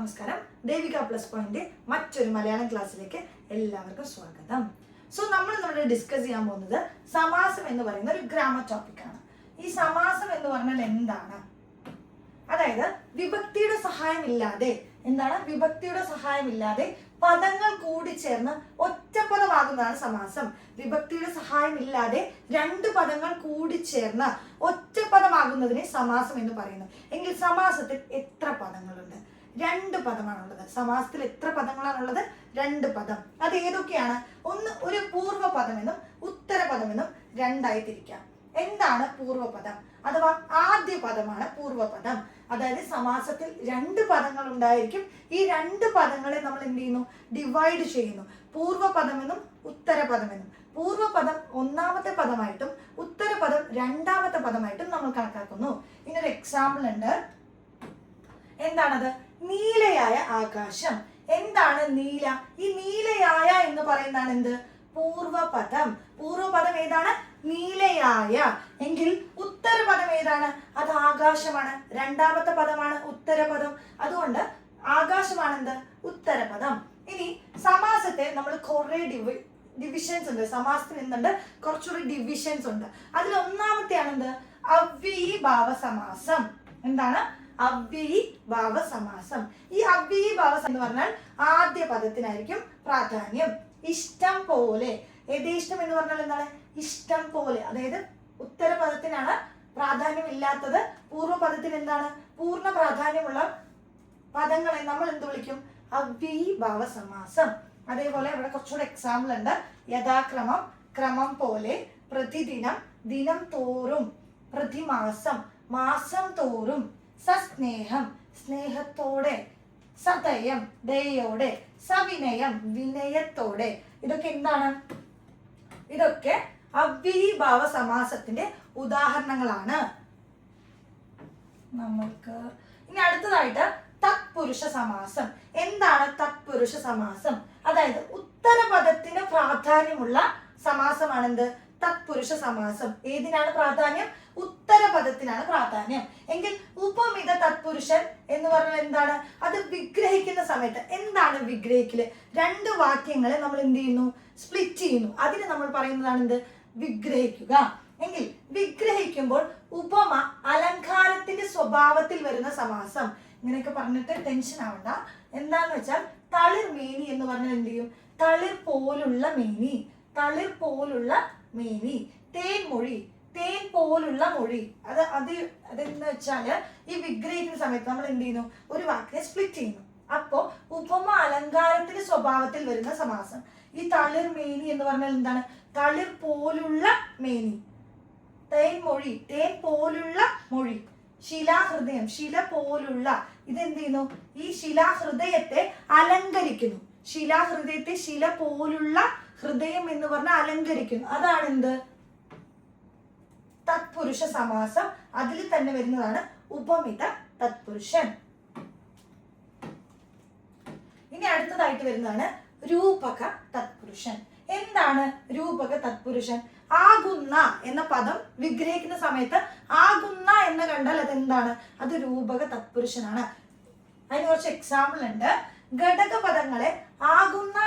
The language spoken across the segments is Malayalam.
നമസ്കാരം, ദേവിക പ്ലസ് പോയിന്റ് മറ്റൊരു മലയാളം ക്ലാസ്സിലേക്ക് എല്ലാവർക്കും സ്വാഗതം. സോ നമ്മൾ ഇവിടെ ഡിസ്കസ് ചെയ്യാൻ പോകുന്നത് സമാസം എന്ന് പറയുന്ന ഒരു ഗ്രാമർ ടോപ്പിക്കാണ്. ഈ സമാസം എന്ന് പറഞ്ഞാൽ എന്താണ്? അതായത് വിഭക്തിയുടെ സഹായമില്ലാതെ പദങ്ങൾ കൂടി ചേർന്ന് ഒറ്റപ്പദമാകുന്നതാണ് സമാസം. വിഭക്തിയുടെ സഹായമില്ലാതെ രണ്ട് പദങ്ങൾ കൂടി ചേർന്ന് ഒറ്റപ്പദമാകുന്നതിനെ സമാസം എന്ന് പറയുന്നു. എങ്കിൽ സമാസത്തിൽ എത്ര പദങ്ങളുണ്ട്? രണ്ട് പദമാണുള്ളത്. സമാസത്തിൽ എത്ര പദങ്ങളാണുള്ളത്? രണ്ട് പദം. അത് ഏതൊക്കെയാണ്? ഒന്ന്, ഒരു പൂർവ്വപദമെന്നും ഉത്തരപദമെന്നും രണ്ടായി തിരിക്കാം. എന്താണ് പൂർവ്വപദം? അഥവാ ആദ്യ പദമാണ് പൂർവ്വപദം. അതായത് സമാസത്തിൽ രണ്ട് പദങ്ങൾ ഉണ്ടായിരിക്കും. ഈ രണ്ട് പദങ്ങളെ നമ്മൾ എന്ത് ചെയ്യുന്നു? ഡിവൈഡ് ചെയ്യുന്നു. പൂർവ്വപദമെന്നും ഉത്തരപദമെന്നും. പൂർവ്വപദം ഒന്നാമത്തെ പദമായിട്ടും ഉത്തരപദം രണ്ടാമത്തെ പദമായിട്ടും നമ്മൾ കണക്കാക്കുന്നു. ഇതിനൊരു എക്സാമ്പിൾ ഉണ്ട്. എന്താണത്? നീലയായ ആകാശം. എന്താണ് നീല? ഈ നീലയായ എന്ന് പറയുന്നതാണ് എന്ത്? പൂർവ്വപദം. പൂർവ്വപദം ഏതാണ്? നീലയായ. എങ്കിൽ ഉത്തരപദം ഏതാണ്? അത് ആകാശമാണ്. രണ്ടാമത്തെ പദമാണ് ഉത്തരപദം. അതുകൊണ്ട് ആകാശമാണ് എന്ത്? ഉത്തരപദം. ഇനി സമാസത്തെ നമ്മൾ കുറെ ഡിവിഷൻസ് ഉണ്ട്. സമാസത്തിന് എന്തുണ്ട്? കുറച്ചുകൂടി ഡിവിഷൻസ് ഉണ്ട്. അതിൽ ഒന്നാമത്തെയാണ് എന്ത്? അവ്യയീഭാവ സമാസം. എന്താണ്? അവ്യയീഭാവ സമാസം. ഈ അവ്യയീഭാവ എന്ന് പറഞ്ഞാൽ ആദ്യ പദത്തിനായിരിക്കും പ്രാധാന്യം. ഇഷ്ടം പോലെ. യഥേഷ്ടം എന്ന് പറഞ്ഞാൽ എന്താണ്? ഇഷ്ടം പോലെ. അതായത് ഉത്തരപദത്തിനാണ് പ്രാധാന്യം ഇല്ലാത്തത്. പൂർവ്വപദത്തിന് എന്താണ്? പൂർണ്ണ പ്രാധാന്യമുള്ള പദങ്ങളെ നമ്മൾ എന്ത് വിളിക്കും? അവ്യയീഭാവ സമാസം. അതേപോലെ ഇവിടെ കുറച്ചുകൂടെ എക്സാമ്പിൾ ഉണ്ട്. യഥാക്രമം, ക്രമം പോലെ, പ്രതിദിനം, ദിനം തോറും, പ്രതിമാസം, മാസം തോറും, സസ്നേഹം, സ്നേഹത്തോടെ, സദയം, ദയോടെ, സവിനയം, വിനയത്തോടെ. ഇതൊക്കെ എന്താണ്? ഇതൊക്കെ അവ്യയീഭാവ സമാസത്തിന്റെ ഉദാഹരണങ്ങളാണ്. നമ്മൾക്ക് ഇനി അടുത്തതായിട്ട് തത്പുരുഷ സമാസം. എന്താണ് തത്പുരുഷ സമാസം? അതായത് ഉത്തരപദത്തിന് പ്രാധാന്യമുള്ള സമാസമാണെന്ത്? തത്പുരുഷ സമാസം. ഏതിനാണ് പ്രാധാന്യം? ഉത്തരപദത്തിനാണ് പ്രാധാന്യം. എങ്കിൽ ഉപമിത തത്പുരുഷൻ എന്ന് പറഞ്ഞാൽ എന്താണ്? അത് വിഗ്രഹിക്കുന്ന സമയത്ത്. എന്താണ് വിഗ്രഹിക്കല്? രണ്ട് വാക്യങ്ങളെ നമ്മൾ എന്ത് ചെയ്യുന്നു? സ്പ്ലിറ്റ് ചെയ്യുന്നു. അതിന് നമ്മൾ പറയുന്നതാണ് എന്ത്? വിഗ്രഹിക്കുക. എങ്കിൽ വിഗ്രഹിക്കുമ്പോൾ ഉപമ അലങ്കാരത്തിന്റെ സ്വഭാവത്തിൽ വരുന്ന സമാസം. ഇങ്ങനെയൊക്കെ പറഞ്ഞിട്ട് ടെൻഷൻ ആവണ്ട. എന്താന്ന് വെച്ചാൽ തളിർ മേനി എന്ന് പറഞ്ഞാൽ എന്ത് ചെയ്യും? തളിർ പോലുള്ള മേനി. തളിർ പോലുള്ള മേനി. തേൻമൊഴി, തേൻ പോലുള്ള മൊഴി. അതെന്ന് വെച്ചാല് ഈ വിഗ്രഹിക്കുന്ന സമയത്ത് നമ്മൾ എന്ത് ചെയ്യുന്നു? ഒരു വാക്കിനെ സ്പ്ലിറ്റ് ചെയ്യുന്നു. അപ്പോ ഉപമ അലങ്കാരത്തിന്റെ സ്വഭാവത്തിൽ വരുന്ന സമാസം. ഈ തളിർ മേനി എന്ന് പറഞ്ഞാൽ എന്താണ്? തളിർ പോലുള്ള മേനി. തേൻമൊഴി, തേൻ പോലുള്ള മൊഴി. ശിലാഹൃദയം, ശില പോലുള്ള. ഇതെന്ത് ചെയ്യുന്നു? ഈ ശിലാഹൃദയത്തെ അലങ്കരിക്കുന്നു. ശിലാഹൃദയത്തെ ശില പോലുള്ള ഹൃദയം എന്ന് പറഞ്ഞാൽ അലങ്കരിക്കുന്നു. അതാണ് എന്ത്? തത്പുരുഷ സമാസം. അതിൽ തന്നെ വരുന്നതാണ് ഉപമിത തത്പുരുഷൻ. ഇനി അടുത്തതായിട്ട് വരുന്നതാണ് രൂപക തത്പുരുഷൻ. എന്താണ് രൂപക തത്പുരുഷൻ? ആകുന്ന എന്ന പദം വിഗ്രഹിക്കുന്ന സമയത്ത് ആകുന്ന എന്ന് കണ്ടാൽ അതെന്താണ്? അത് രൂപക തത്പുരുഷനാണ്. അതിന് കുറച്ച് എക്സാമ്പിൾ ഉണ്ട്. ഘടകപദങ്ങളെ ആകുന്ന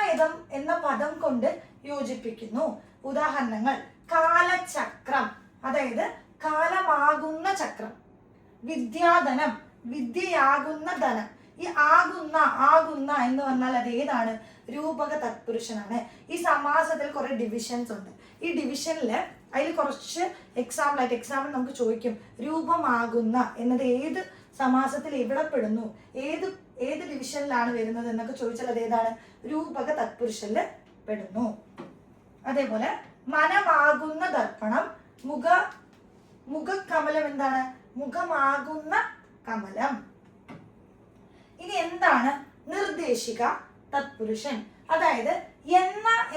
എന്ന പദം കൊണ്ട് യോജിപ്പിക്കുന്നു. ഉദാഹരണങ്ങൾ: കാലചക്രം, അതായത് കാലമാകുന്ന ചക്രം. വിദ്യാധനം, വിദ്യയാകുന്ന ധനം. ഈ ആകുന്ന എന്ന് പറഞ്ഞാൽ അത് ഏതാണ്? രൂപക തത്പുരുഷനാണ്. ഈ സമാസത്തിൽ കുറെ ഡിവിഷൻസ് ഉണ്ട്. ഈ ഡിവിഷനില് അതിൽ കുറച്ച് എക്സാമ്പിൾ നമുക്ക് ചോദിക്കും. രൂപമാകുന്ന എന്നത് ഏത് സമാസത്തിൽ എവിടെ പെടുന്നു, ഏത് ഡിവിഷനിലാണ് വരുന്നത് എന്നൊക്കെ ചോദിച്ചാൽ അത് ഏതാണ്? രൂപക തത്പുരുഷനില് പെടുന്നു. അതേപോലെ മനമാകുന്ന ദർപ്പണം, മുഖകമലം. എന്താണ്? മുഖമാകുന്ന കമലം. ഇനി എന്താണ് നിർദ്ദേശിക തത്പുരുഷൻ? അതായത്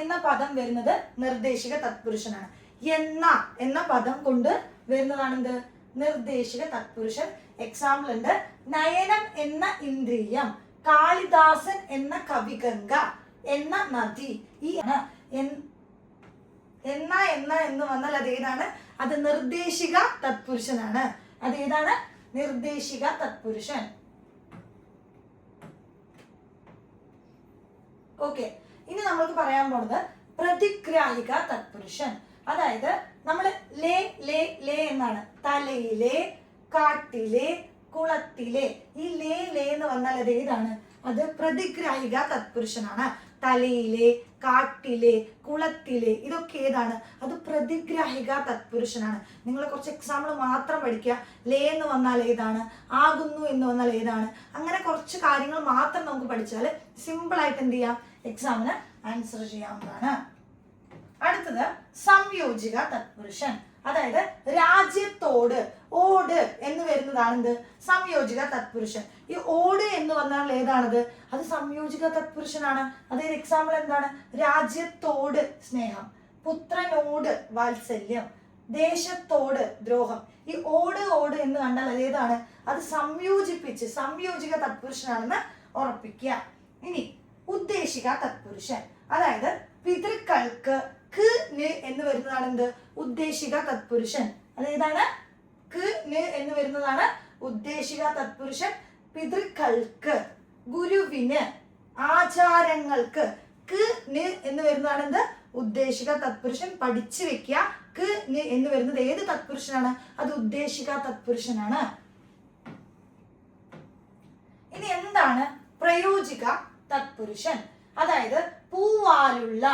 എന്ന പദം വരുന്നത് നിർദ്ദേശിക തത്പുരുഷനാണ്. എന്ന പദം കൊണ്ട് വരുന്നതാണ് എന്ത്? നിർദ്ദേശിക തത്പുരുഷൻ. എക്സാമ്പിൾ ഉണ്ട്. നയനം എന്ന ഇന്ദ്രിയം, കാളിദാസൻ എന്ന കവിഗംഗ, എന്ന നദി. ഈ എന്ന് വന്നാൽ അത് ഏതാണ്? അത് നിർദ്ദേശിക തത്പുരുഷനാണ്. അത് ഏതാണ്? നിർദ്ദേശിക തത്പുരുഷൻ. ഓക്കെ, ഇനി നമ്മൾക്ക് പറയാൻ പോണത് പ്രതിഗ്രാഹിക തത്പുരുഷൻ. അതായത് നമ്മൾ ലേ ലേ ലേ എന്നാണ്, തലയിലെ, കാട്ടിലെ, കുളത്തിലെ. ഈ ലേ ലേ എന്ന് പറഞ്ഞാൽ അത് ഏതാണ്? അത് പ്രതിഗ്രാഹിക തത്പുരുഷനാണ്. തലയിലെ, കാട്ടിലെ, കുളത്തിലെ, ഇതൊക്കെ ഏതാണ്? അത് പ്രതിഗ്രാഹിക തത്പുരുഷനാണ്. നിങ്ങൾ കുറച്ച് എക്സാമ്പിൾ മാത്രം പഠിക്കുക. ലേ എന്ന് വന്നാൽ ഏതാണ്, ആകുന്നു എന്ന് വന്നാൽ ഏതാണ്, അങ്ങനെ കുറച്ച് കാര്യങ്ങൾ മാത്രം നമുക്ക് പഠിച്ചാൽ സിമ്പിൾ ആയിട്ട് എന്ത് ചെയ്യാം, എക്സാമിന് ആൻസർ ചെയ്യാവുന്നതാണ്. അടുത്തത് സംയോജിക തത്പുരുഷൻ. അതായത് രാജ്യത്തോട്, ഓട് എന്ന് വരുന്നതാണ് എന്ത്, സംയോജിക തത്പുരുഷൻ. ഈ ഓട് എന്ന് പറഞ്ഞാൽ ഏതാണത്? അത് സംയോജിക തത്പുരുഷനാണ്. അതായത് എക്സാമ്പിൾ എന്താണ്? രാജ്യത്തോട് സ്നേഹം, പുത്രനോട് വാത്സല്യം, ദേശത്തോട് ദ്രോഹം. ഈ ഓട് ഓട് എന്ന് കണ്ടാൽ അതേതാണ്? അത് സംയോജിപ്പിച്ച് സംയോജിക തത്പുരുഷനാണെന്ന് ഉറപ്പിക്കുക. ഇനി ഉദ്ദേശിക തത്പുരുഷൻ. അതായത് പിതൃക്കൾക്ക് ക്ക് ന് എന്ന് വരുന്നതാണ് എന്ത്, ഉദ്ദേശിക തത്പുരുഷൻ. അതേതാണ്? ക്ക് ന് എന്ന് വരുന്നതാണ് ഉദ്ദേശിക തത്പുരുഷൻ. പിതൃക്കൾക്ക്, ഗുരുവിന്, ആചാരങ്ങൾക്ക് ക്ക് ന് എന്ന് വരുന്നതാണ് എന്ത്, ഉദ്ദേശിക തത്പുരുഷൻ. പഠിച്ചു വെക്കുക. ക്ക് ന് എന്ന് വരുന്നത് ഏത് തത്പുരുഷനാണ്? അത് ഉദ്ദേശിക തത്പുരുഷനാണ്. ഇനി എന്താണ് പ്രയോജിക തത്പുരുഷൻ? അതായത് പൂവാലുള്ള,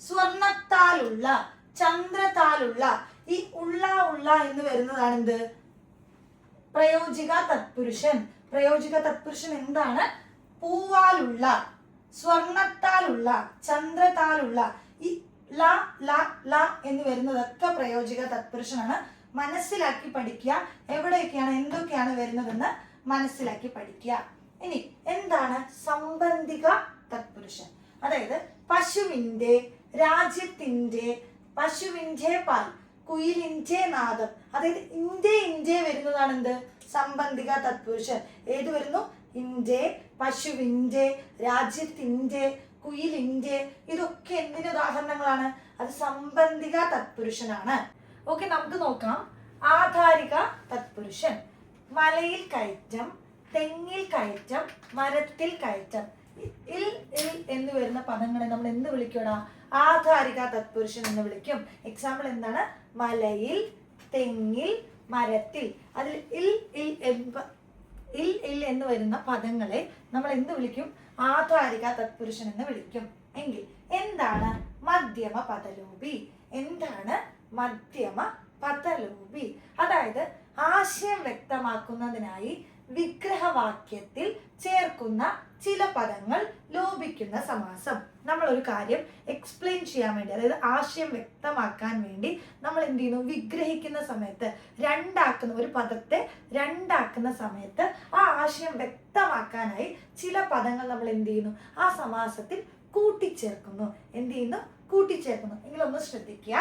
സ്വർണത്താലുള്ള, ചന്ദ്രത്താലുള്ള, ഈ ഉള്ള ഉള്ള എന്ന് വരുന്നതാണ് എന്ത്, പ്രയോജിക തത്പുരുഷൻ. പ്രയോജിക തത്പുരുഷൻ എന്താണ്? പൂവാലുള്ള, സ്വർണത്താലുള്ള, ചന്ദ്രത്താലുള്ള, ഈ ല ല ല എന്ന് വരുന്നതൊക്കെ പ്രയോജിക തത്പുരുഷനാണ്. മനസ്സിലാക്കി പഠിക്കുക. എവിടെയൊക്കെയാണ് എന്തൊക്കെയാണ് വരുന്നതെന്ന് മനസ്സിലാക്കി പഠിക്കുക. ഇനി എന്താണ് സംബന്ധിക തത്പുരുഷൻ? അതായത് പശുവിന്റെ, രാജ്യത്തിന്റെ, പശുവിന്റെ പാൽ, കുയിലിന്റെ നാദം, അതായത് ഇന്ത്യ വരുന്നതാണ് എന്ത്, സംബന്ധിക തത്പുരുഷൻ. ഏത് വരുന്നു? ഇന്ത്യ, പശുവിന്റെ, രാജ്യത്തിന്റെ, കുയിലിന്റെ, ഇതൊക്കെ എന്തിന് ഉദാഹരണങ്ങളാണ്? അത് സംബന്ധിക തത്പുരുഷനാണ്. ഓക്കെ, നമുക്ക് നോക്കാം. ആധാരിക തത്പുരുഷൻ. മലയിൽ കയറ്റം, തെങ്ങിൽ കയറ്റം, മരത്തിൽ കയറ്റം. ഇൽ ഇൽ എന്ന് വരുന്ന പദങ്ങളെ നമ്മൾ എന്ത് വിളിക്കൂടാ? ആധാരിക തത്പുരുഷൻ എന്ന് വിളിക്കും. എക്സാമ്പിൾ എന്താണ്? മലയിൽ, തെങ്ങിൽ, മരത്തിൽ. അതിൽ ഇൽ ഇൽ എന്ന് വരുന്ന പദങ്ങളെ നമ്മൾ എന്ത് വിളിക്കും? ആധാരിക തത്പുരുഷൻ എന്ന് വിളിക്കും. എങ്കിൽ എന്താണ് മധ്യമ പദലോപി? എന്താണ് മധ്യമ പദലോപി? അതായത് ആശയം വ്യക്തമാക്കുന്നതിനായി വിഗ്രഹവാക്യത്തിൽ ചേർക്കുന്ന ചില പദങ്ങൾ ലോപിക്കുന്ന സമാസം. നമ്മൾ ഒരു കാര്യം എക്സ്പ്ലെയിൻ ചെയ്യാൻ വേണ്ടി, അതായത് ആശയം വ്യക്തമാക്കാൻ വേണ്ടി നമ്മൾ എന്ത് ചെയ്യുന്നു? വിഗ്രഹിക്കുന്ന സമയത്ത്, രണ്ടാക്കുന്ന ഒരു പദത്തെ രണ്ടാക്കുന്ന സമയത്ത് ആ ആശയം വ്യക്തമാക്കാനായി ചില പദങ്ങൾ നമ്മൾ എന്ത് ചെയ്യുന്നു? ആ സമാസത്തിൽ കൂട്ടിച്ചേർക്കുന്നു. എന്ത് ചെയ്യുന്നു? കൂട്ടിച്ചേർക്കുന്നു. എങ്കിലൊന്ന് ശ്രദ്ധിക്കുക.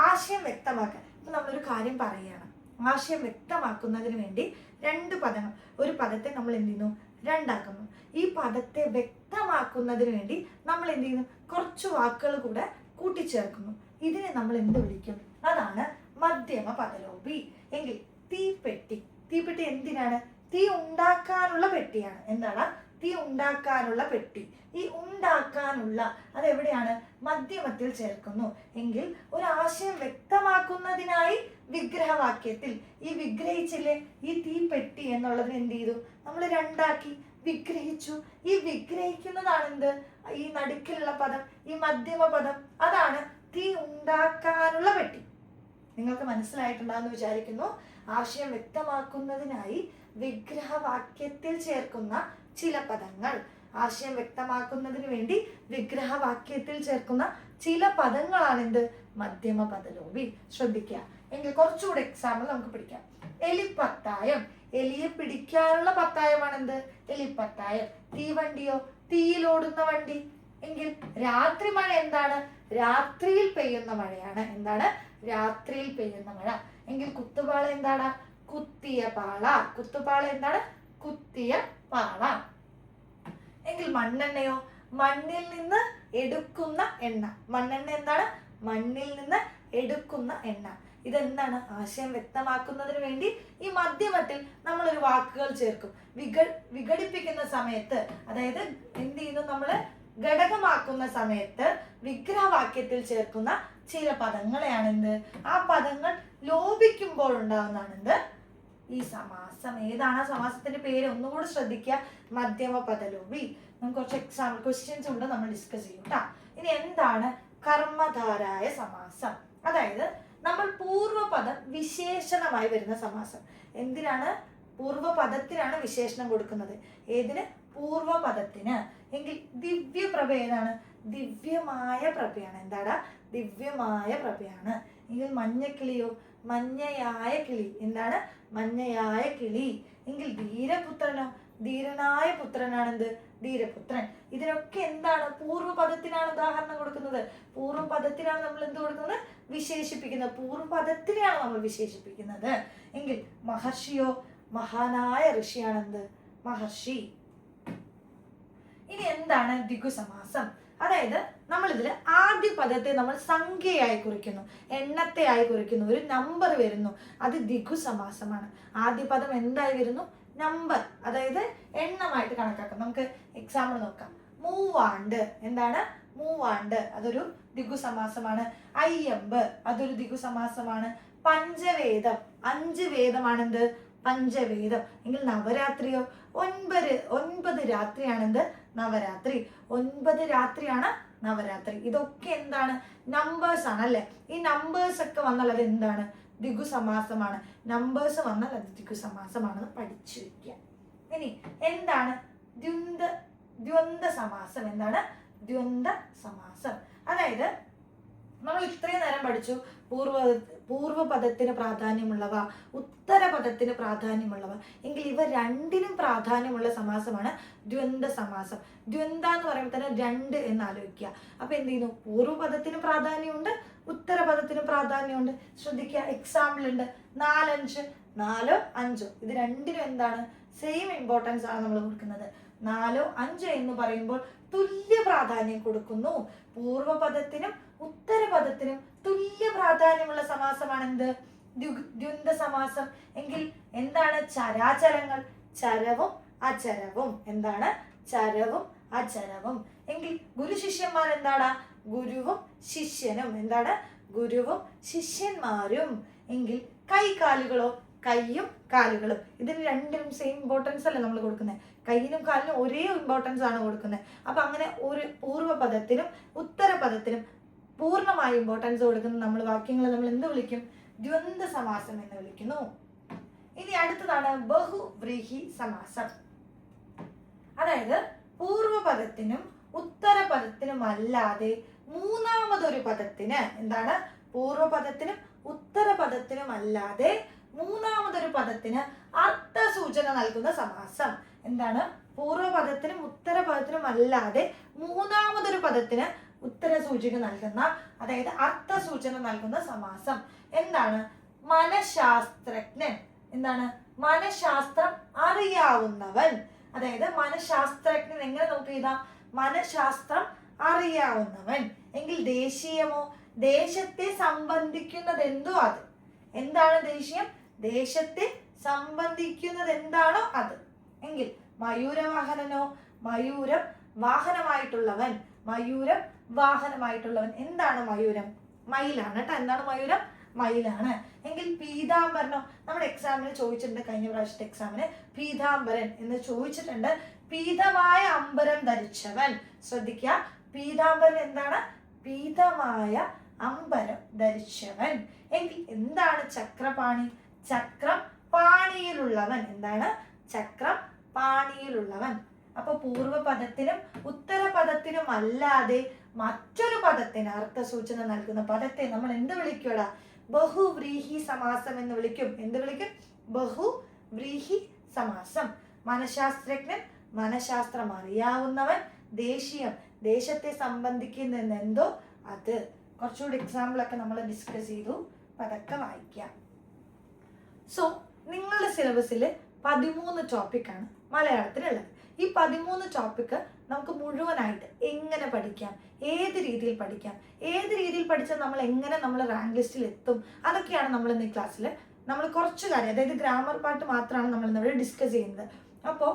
ആശയം വ്യക്തമാക്കാൻ ഇപ്പൊ നമ്മളൊരു കാര്യം പറയുകയാണ്. ആശയം വ്യക്തമാക്കുന്നതിന് വേണ്ടി രണ്ട് പദങ്ങൾ, ഒരു പദത്തെ നമ്മൾ എന്ത് ചെയ്യുന്നു? രണ്ടാക്കുന്നു. ഈ പദത്തെ വ്യക്തമാക്കുന്നതിന് വേണ്ടി നമ്മൾ എന്ത് ചെയ്യുന്നു? കുറച്ച് വാക്കുകൾ കൂടെ കൂട്ടിച്ചേർക്കുന്നു. ഇതിനെ നമ്മൾ എന്ത് വിളിക്കും? അതാണ് മധ്യമ പദലോപി. എങ്കിൽ തീപ്പെട്ടി. തീപ്പെട്ടി എന്തിനാണ്? തീ ഉണ്ടാക്കാനുള്ള പെട്ടിയാണ്. എന്താണ്? തീ ഉണ്ടാക്കാനുള്ള പെട്ടി. ഈ ഉണ്ടാക്കാനുള്ള അതെവിടെയാണ്? മധ്യമത്തിൽ ചേർക്കുന്നു. എങ്കിൽ ഒരു ആശയം വ്യക്തമാക്കുന്നതിനായി വിഗ്രഹവാക്യത്തിൽ ഈ വിഗ്രഹിച്ചില്ലേ ഈ തീപ്പെട്ടി എന്നുള്ളതിന് എന്ത് ചെയ്തു? നമ്മൾ രണ്ടാക്കി വിഗ്രഹിച്ചു. ഈ വിഗ്രഹിക്കുന്നതാണ് എന്ത്? ഈ നടുക്കിലുള്ള പദം, ഈ മധ്യമ പദം, അതാണ് തീ ഉണ്ടാക്കാനുള്ള പെട്ടി. നിങ്ങൾക്ക് മനസ്സിലായിട്ടുണ്ടാന്ന് വിചാരിക്കുന്നു. ആശയം വ്യക്തമാക്കുന്നതിനായി വിഗ്രഹവാക്യത്തിൽ ചേർക്കുന്ന ചില പദങ്ങൾ, ആശയം വ്യക്തമാക്കുന്നതിന് വേണ്ടി വിഗ്രഹവാക്യത്തിൽ ചേർക്കുന്ന ചില പദങ്ങളാണ് എന്ത്? മധ്യമ പദലോപി. ശ്രദ്ധിക്കുക. എങ്കിൽ കുറച്ചുകൂടെ എക്സാമ്പിൾ നമുക്ക് പിടിക്കാം. എലിപ്പത്തായം. എലിയെ പിടിക്കാനുള്ള പത്തായമാണ് എന്ത്? എലിപ്പത്തായം. തീവണ്ടിയോ? തീയിലോടുന്ന വണ്ടി. എങ്കിൽ രാത്രി മഴ എന്താണ്? രാത്രിയിൽ പെയ്യുന്ന മഴയാണ്. എന്താണ്? രാത്രിയിൽ പെയ്യുന്ന മഴ. എങ്കിൽ കുത്തുപാള എന്താണ്? കുത്തിയ പാള. കുത്തുപാള എന്താണ്? കുത്തിയ പാള. എങ്കിൽ മണ്ണെണ്ണയോ? മണ്ണിൽ നിന്ന് എടുക്കുന്ന എണ്ണ. മണ്ണെണ്ണ എന്താണ്? മണ്ണിൽ നിന്ന് എടുക്കുന്ന എണ്ണ. ഇതെന്താണ്? ആശയം വ്യക്തമാക്കുന്നതിന് വേണ്ടി ഈ മധ്യമത്തിൽ നമ്മൾ ഒരു വാക്കുകൾ ചേർക്കും. വിഘടിപ്പിക്കുന്ന സമയത്ത്, അതായത് എന്ത് ചെയ്യുന്നു? നമ്മൾ ഘടകമാക്കുന്ന സമയത്ത് വിഗ്രഹവാക്യത്തിൽ ചേർക്കുന്ന ചില പദങ്ങളെയാണ് എന്ത്, ആ പദങ്ങൾ ലോപിക്കുമ്പോൾ ഉണ്ടാകുന്നതാണ് എന്ത്, ഈ സമാസം. ഏതാണ് ആ സമാസത്തിന്റെ പേര്? ഒന്നുകൂടി ശ്രദ്ധിക്കുക, മധ്യമ പദലോപി. നമുക്ക് കുറച്ച് എക്സാമ്പിൾ ക്വസ്റ്റ്യൻസ് ഉണ്ട്, നമ്മൾ ഡിസ്കസ് ചെയ്യും കേട്ടോ. ഇനി എന്താണ് കർമ്മധാരായ സമാസം? അതായത് നമ്മൾ പൂർവ്വപദം വിശേഷണമായി വരുന്ന സമാസം. എന്തിനാണ്? പൂർവ്വപദത്തിനാണ് വിശേഷണം കൊടുക്കുന്നത്. ഏതിന്? പൂർവ്വപദത്തിന്. എങ്കിൽ ദിവ്യപ്രഭ ഏതാണ്? ദിവ്യമായ പ്രഭയാണ്. എന്താടാ? ദിവ്യമായ പ്രഭയാണ്. എങ്കിൽ മഞ്ഞക്കിളിയോ? മഞ്ഞയായ കിളി. എന്താണ്? മഞ്ഞയായ കിളി. എങ്കിൽ ധീരപുത്രനോ? ധീരനായ പുത്രനാണ് എന്ത്? ധീരപുത്രൻ. ഇതിനൊക്കെ എന്താണ്? പൂർവ്വപദത്തിനാണ് ഉദാഹരണം കൊടുക്കുന്നത്. പൂർവ്വപദത്തിനാണ് നമ്മൾ എന്ത് കൊടുക്കുന്നത്? വിശേഷിപ്പിക്കുന്നത്. പൂർവ്വപദത്തിനെയാണ് നമ്മൾ വിശേഷിപ്പിക്കുന്നത്. എങ്കിൽ മഹർഷിയോ? മഹാനായ ഋഷിയാണെന്ത്? മഹർഷി. ഇനി എന്താണ് ദ്വിഗുസമാസം? അതായത് നമ്മൾ ഇതിൽ ആദ്യ പദത്തെ നമ്മൾ സംഖ്യയായി കുറിക്കുന്നു, എണ്ണത്തെ ആയി കുറിക്കുന്നു, ഒരു നമ്പർ വരുന്നു, അത് ദ്വിഗുസമാസമാണ്. ആദ്യ പദം എന്തായി വരുന്നു? നമ്പർ, അതായത് എണ്ണമായിട്ട് കണക്കാക്കാം. നമുക്ക് എക്സാമ്പിൾ നോക്കാം. മൂവാണ്ട്. എന്താണ്? മൂവാണ്ട്, അതൊരു ദ്വിഗുസമാസമാണ്. അയ്യമ്പ്, അതൊരു ദ്വിഗുസമാസമാണ്. പഞ്ചവേദം, 5 വേദമാണെന്ത്? പഞ്ചവേദം. എങ്കിൽ നവരാത്രിയോ? 9 രാത്രിയാണെന്ത്? നവരാത്രി. 9 രാത്രിയാണ് നവരാത്രി. ഇതൊക്കെ എന്താണ്? നമ്പേഴ്സ് ആണ് അല്ലെ? ഈ നമ്പേഴ്സ് ഒക്കെ വന്നാൽ അത് എന്താണ്? ദ്വിഗുസമാസമാണ്. നമ്പേഴ്സ് വന്നാൽ അത് ദ്വിഗുസമാസമാണെന്ന് പഠിച്ചു വെക്കുക. ഇനി എന്താണ് ദ്വന്ദ്വ സമാസം? എന്താണ് ദ്വന്ദ്വ സമാസം? അതായത് നമ്മൾ ഇത്രയും നേരം പഠിച്ചു പൂർവ്വപദത്തിന് പ്രാധാന്യമുള്ളവ, ഉത്തരപദത്തിന് പ്രാധാന്യമുള്ളവ. എങ്കിൽ ഇവ രണ്ടിനും പ്രാധാന്യമുള്ള സമാസമാണ് ദ്വന്ദ്വ സമാസം. ദ്വന്ദ്വ എന്ന് പറയുമ്പോൾ തന്നെ 2 എന്ന് ആലോചിക്കുക. അപ്പൊ എന്ത് ചെയ്യുന്നു? പൂർവ്വപദത്തിന് പ്രാധാന്യമുണ്ട്, ഉത്തരപദത്തിന് പ്രാധാന്യമുണ്ട്. ശ്രദ്ധിക്കുക, എക്സാമ്പിൾ ഉണ്ട്. 4, 5. 4, 5 ഇത് രണ്ടിനും എന്താണ്? സെയിം ഇമ്പോർട്ടൻസ് ആണ് നമ്മൾ കൊടുക്കുന്നത്. 4, 5 എന്ന് പറയുമ്പോൾ തുല്യ പ്രാധാന്യം കൊടുക്കുന്നു. പൂർവ്വപദത്തിനും ഉത്തരപദത്തിനും തുല്യ പ്രാധാന്യമുള്ള സമാസമാണ് എന്ത്? ദ്വന്ദ്വ സമാസം. എങ്കിൽ എന്താണ്? ചരാചരങ്ങൾ, ചരവും അചരവും. എന്താണ്? ചരവും അചരവും. എങ്കിൽ ഗുരു ശിഷ്യന്മാർ എന്താടാ? ഗുരുവും ശിഷ്യനും. എന്താണ്? ഗുരുവും ശിഷ്യന്മാരും. എങ്കിൽ കൈകാലുകളോ? കൈയും കാലുകളും. ഇതിന് രണ്ടിനും സെയിം ഇമ്പോർട്ടൻസ് അല്ലേ നമ്മൾ കൊടുക്കുന്നത്? കൈയിനും കാലിനും ഒരേ ഇമ്പോർട്ടൻസ് ആണ് കൊടുക്കുന്നത്. അപ്പൊ അങ്ങനെ ഒരു പൂർവ്വപദത്തിനും ഉത്തരപദത്തിനും പൂർണ്ണമായ ഇമ്പോർട്ടൻസ് കൊടുക്കുന്ന നമ്മൾ വാക്യങ്ങൾ നമ്മൾ എന്ത് വിളിക്കും? ദ്വന്ദ്വ സമാസം എന്ന് വിളിക്കുന്നു. ഇനി അടുത്തതാണ് ബഹുവ്രീഹി സമാസം. അതായത് പൂർവ്വപദത്തിനും ഉത്തരപദത്തിനും അല്ലാതെ മൂന്നാമതൊരു പദത്തിന്, എന്താണ്? പൂർവ്വപദത്തിനും ഉത്തരപദത്തിനും അല്ലാതെ മൂന്നാമതൊരു പദത്തിന് അർത്ഥസൂചന നൽകുന്ന സമാസം. എന്താണ്? പൂർവ്വപദത്തിനും ഉത്തരപദത്തിനും അല്ലാതെ മൂന്നാമതൊരു പദത്തിന് ഉത്തരസൂചന നൽകുന്ന, അതായത് അർത്ഥസൂചന നൽകുന്ന സമാസം. എന്താണ്? മനഃശാസ്ത്രജ്ഞൻ. എന്താണ്? മനഃശാസ്ത്രം അറിയാവുന്നവൻ. അതായത് മനഃശാസ്ത്രജ്ഞൻ എങ്ങനെ നമുക്ക് എഴുതാം? മനഃശാസ്ത്രം അറിയാവുന്നവൻ. എങ്കിൽ ദേശീയമോ? ദേശത്തെ സംബന്ധിക്കുന്നത് എന്തോ അത്. എന്താണ് ദേശീയം? ദേശത്തെ സംബന്ധിക്കുന്നത് എന്താണോ അത്. എങ്കിൽ മയൂരവാഹനനോ? മയൂരം വാഹനമായിട്ടുള്ളവൻ. മയൂരം വാഹനമായിട്ടുള്ളവൻ. എന്താണ് മയൂരം? മയിലാണ് കേട്ടോ. എന്താണ് മയൂരം? മയിലാണ്. എങ്കിൽ പീതാംബരനോ? നമ്മുടെ എക്സാമിന് ചോദിച്ചിട്ടുണ്ട്, കഴിഞ്ഞ പ്രാവശ്യത്തെ എക്സാമിന് പീതാംബരൻ എന്ന് ചോദിച്ചിട്ടുണ്ട്. പീതമായ അമ്പരം ധരിച്ചവൻ. ശ്രദ്ധിക്കുക, പീതാംബരൻ എന്താണ്? പീതമായ അമ്പരം ധരിച്ചവൻ. എങ്കിൽ എന്താണ് ചക്രപാണി? ചക്രം പാണിയിലുള്ളവൻ. എന്താണ്? ചക്രം പാണിയിലുള്ളവൻ. അപ്പൊ പൂർവ്വപദത്തിനും ഉത്തരപദത്തിനും അല്ലാതെ മറ്റൊരു പദത്തിന് അർത്ഥസൂചന നൽകുന്ന പദത്തെ നമ്മൾ എന്ത് വിളിക്കൂടാ? ബഹുവ്രീഹി സമാസം എന്ന് വിളിക്കും. എന്ത് വിളിക്കും? ബഹുവ്രീഹി സമാസം. മനഃശാസ്ത്രജ്ഞൻ, മനഃശാസ്ത്രം അറിയാവുന്നവൻ. ദേശീയം, ദേശത്തെ സംബന്ധിക്കുന്ന എന്തോ അത്. കുറച്ചുകൂടി എക്സാമ്പിൾ ഒക്കെ നമ്മൾ ഡിസ്കസ് ചെയ്തു. അതൊക്കെ വായിക്കാം. സോ നിങ്ങളുടെ സിലബസിൽ 13 ടോപ്പിക്കാണ് മലയാളത്തിലുള്ളത്. ഈ 13 ടോപ്പിക്ക് നമുക്ക് മുഴുവനായിട്ട് എങ്ങനെ പഠിക്കാം, ഏത് രീതിയിൽ പഠിക്കാം, ഏത് രീതിയിൽ പഠിച്ചാൽ നമ്മൾ എങ്ങനെ നമ്മൾ റാങ്ക് ലിസ്റ്റിൽ എത്തും, അതൊക്കെയാണ് നമ്മൾ ഇന്ന് ഈ ക്ലാസ്സിൽ നമ്മൾ കുറച്ച് കാര്യം, അതായത് ഗ്രാമർ പാർട്ട് മാത്രമാണ് നമ്മൾ ഇന്നിവിടെ ഡിസ്കസ് ചെയ്യുന്നത്. അപ്പോൾ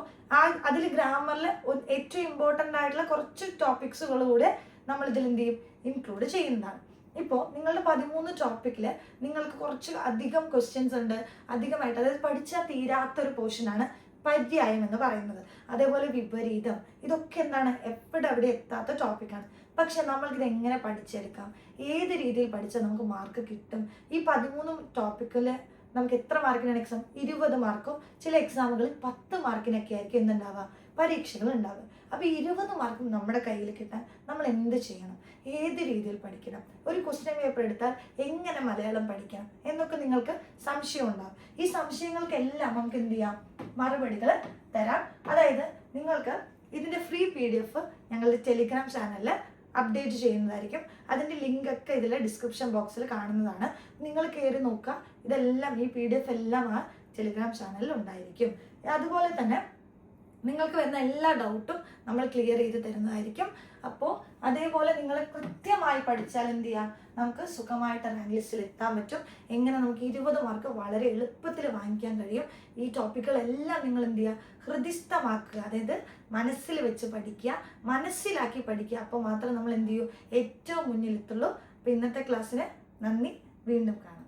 അതിൽ ഗ്രാമറിൽ ഏറ്റവും ഇമ്പോർട്ടൻ്റ് ആയിട്ടുള്ള കുറച്ച് ടോപ്പിക്സുകൾ കൂടെ നമ്മൾ ഇതിൽ എന്ത് ചെയ്യും, ഇൻക്ലൂഡ് ചെയ്യുന്നതാണ്. ഇപ്പോൾ നിങ്ങളുടെ 13 ടോപ്പിക്കിൽ നിങ്ങൾക്ക് കുറച്ച് അധികം ക്വസ്റ്റ്യൻസ് ഉണ്ട്, അധികമായിട്ട്, അതായത് പഠിച്ചാൽ തീരാത്തൊരു പോർഷനാണ് പര്യായം എന്ന് പറയുന്നത്. അതേപോലെ വിപരീതം, ഇതൊക്കെ എന്താണ് എപ്പോഴും അവിടെ എത്താത്ത ടോപ്പിക്കാണ്. പക്ഷെ നമ്മൾക്കിത് എങ്ങനെ പഠിച്ചെടുക്കാം, ഏത് രീതിയിൽ പഠിച്ചാൽ നമുക്ക് മാർക്ക് കിട്ടും? ഈ 13 ടോപ്പിക്കിൽ നമുക്ക് എത്ര മാർക്കിനാണ് എക്സാം? 20 മാർക്കും, ചില എക്സാമുകളിൽ 10 മാർക്കിനൊക്കെ ആയിരിക്കും എന്തുണ്ടാവുക, പരീക്ഷകൾ ഉണ്ടാവുക. അപ്പോൾ 20 മാർക്കും നമ്മുടെ കയ്യിൽ കിട്ടാൻ നമ്മൾ എന്ത് ചെയ്യണം, ഏത് രീതിയിൽ പഠിക്കണം, ഒരു ക്വസ്റ്റ്യൻ പേപ്പർ എടുത്താൽ എങ്ങനെ മലയാളം പഠിക്കണം എന്നൊക്കെ നിങ്ങൾക്ക് സംശയം ഉണ്ടാകും. ഈ സംശയങ്ങൾക്കെല്ലാം നമുക്ക് എന്ത് ചെയ്യാം, മറുപടികൾ തരാം. അതായത് നിങ്ങൾക്ക് ഇതിൻ്റെ ഫ്രീ PDF ഞങ്ങളുടെ ടെലിഗ്രാം ചാനലിൽ അപ്ഡേറ്റ് ചെയ്യുന്നതായിരിക്കും. അതിൻ്റെ ലിങ്കൊക്കെ ഇതിൽ ഡിസ്ക്രിപ്ഷൻ ബോക്സിൽ കാണുന്നതാണ്. നിങ്ങൾ കയറി നോക്കുക. ഇതെല്ലാം ഈ PDF എല്ലാം ആ ടെലിഗ്രാം ചാനലിൽ ഉണ്ടായിരിക്കും. അതുപോലെ തന്നെ നിങ്ങൾക്ക് വരുന്ന എല്ലാ ഡൗട്ടും നമ്മൾ ക്ലിയർ ചെയ്ത് തരുന്നതായിരിക്കും. അപ്പോൾ അതേപോലെ നിങ്ങൾ കൃത്യമായി പഠിച്ചാൽ എന്ത് ചെയ്യാം, നമുക്ക് സുഖമായിട്ട് റാങ്ക് ലിസ്റ്റിൽ എത്താൻ പറ്റും. എങ്ങനെ നമുക്ക് 20 മാർക്ക് വളരെ എളുപ്പത്തിൽ വാങ്ങിക്കാൻ കഴിയും. ഈ ടോപ്പിക്കുകളെല്ലാം നിങ്ങൾ എന്ത് ചെയ്യുക, ഹൃദിസ്ഥമാക്കുക. അതായത് മനസ്സിൽ വെച്ച് പഠിക്കുക, മനസ്സിലാക്കി പഠിക്കുക. അപ്പോൾ മാത്രമേ നമ്മൾ എന്ത് ചെയ്യൂ, ഏറ്റവും മുന്നിലെത്തുള്ളൂ. അപ്പോൾ ഇന്നത്തെ ക്ലാസ്സിന് നന്ദി. വീണ്ടും കാണാം.